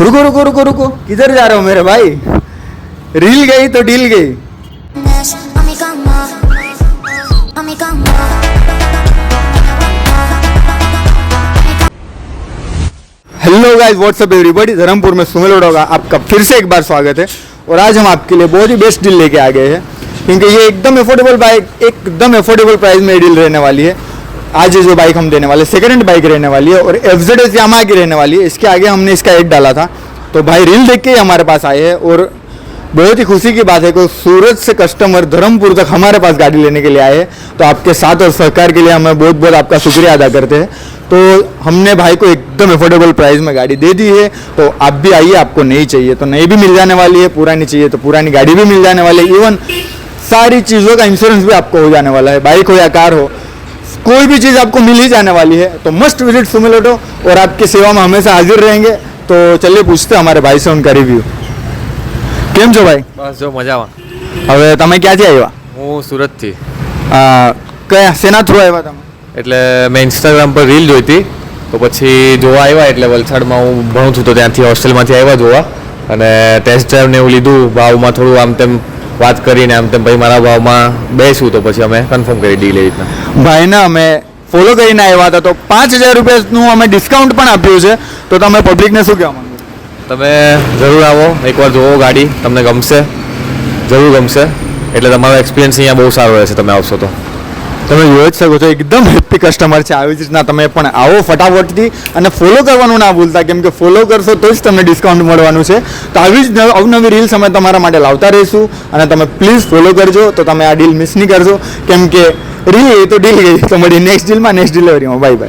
रुको रुको रुको रुको, किधर जा रहे हो मेरे भाई? रील गई तो डील गई। Hello guys, WhatsApp everybody, Dharampur में सुमिल उड़ोगा आपका फिर से एक बार स्वागत है। और आज हम आपके लिए बहुत ही बेस्ट डील लेके आ गए हैं, क्योंकि ये एकदम अफोर्डेबल बाइक, एकदम अफोर्डेबल प्राइस में ये डील रहने वाली है। आज ये जो बाइक हम देने वाले सेकंड हैंड बाइक रहने वाली है और FZS यामाहा की रहने वाली है। इसके आगे हमने इसका ऐड डाला था, तो भाई रील देख के ही हमारे पास आए हैं और बहुत ही खुशी की बात है कि सूरत से कस्टमर धर्मपुर तक हमारे पास गाड़ी लेने के लिए आए हैं। तो आपके साथ और सहकार के लिए हमें बहुत बहुत आपका शुक्रिया अदा करते हैं। तो हमने भाई को एकदम अफोर्डेबल प्राइस में गाड़ी दे दी है, तो आप भी आइए। आपको नई चाहिए तो नई भी मिल जाने वाली है, पुरानी चाहिए तो पुरानी गाड़ी भी मिल जाने वाली है। इवन सारी चीज़ों का इंश्योरेंस भी आपको हो जाने वाला है, बाइक हो या कार हो, कोई भी चीज़ आपको मिल ही जाने वाली है। तो मस्ट विजिट सुमिल ऑटो, और आपकी सेवा में हमेशा हाजिर रहेंगे। तो चलिए पूछते हैं हमारे भाई से उनका रिव्यू। કેમ છો ભાઈ? બસ જો મજામાં. હવે તમે ક્યાંથી આવ્યા? હું સુરતથી. કયા શેના થ્રુ આવ્યા તમે? એટલે મેં ઇન્સ્ટાગ્રામ પર રીલ જોઈ હતી, તો પછી જોવા આવ્યા. એટલે વલસાડમાં હું ભણું છું, તો ત્યાંથી હોસ્ટેલમાંથી આવ્યા જોવા, અને ટેસ્ટ ડ્રાઈવ ને એવું લીધું. ભાવમાં થોડું આમ તેમ વાત કરીને આમ તેમ ભાઈ મારા ભાવમાં બેસું, તો પછી અમે કન્ફર્મ કરી ડીલ એ રીતના. ભાઈને અમે ફોલો કરીને આવ્યા હતા, તો 5000 રૂપિયાનું અમે ડિસ્કાઉન્ટ પણ આપ્યું છે. તો તમે પબ્લિકને શું કહેવા માંગો? તમે જરૂર આવો, એકવાર જોવો ગાડી, તમને ગમશે, જરૂર ગમશે. એટલે તમારો એક્સપિરિયન્સ અહીંયા બહુ સારો રહેશે તમે આવશો તો. તમે જોઈ જ શકો છો, એકદમ હેપી કસ્ટમર છે. આવી જ રીતના તમે પણ આવો ફટાફટથી, અને ફોલો કરવાનું ના ભૂલતા, કેમ કે ફોલો કરશો તો જ તમને ડિસ્કાઉન્ટ મળવાનું છે. તો આવી જ અવનવી રીલ્સ અમે તમારા માટે લાવતા રહીશું, અને તમે પ્લીઝ ફોલો કરજો, તો તમે આ ડીલ મિસ નહીં કરશો. કેમ કે રીલ ગઈ તો ડીલ ગઈ. તો મળીએ નેક્સ્ટ ડીલમાં, નેક્સ્ટ ડિલિવરીમાં. Bye by.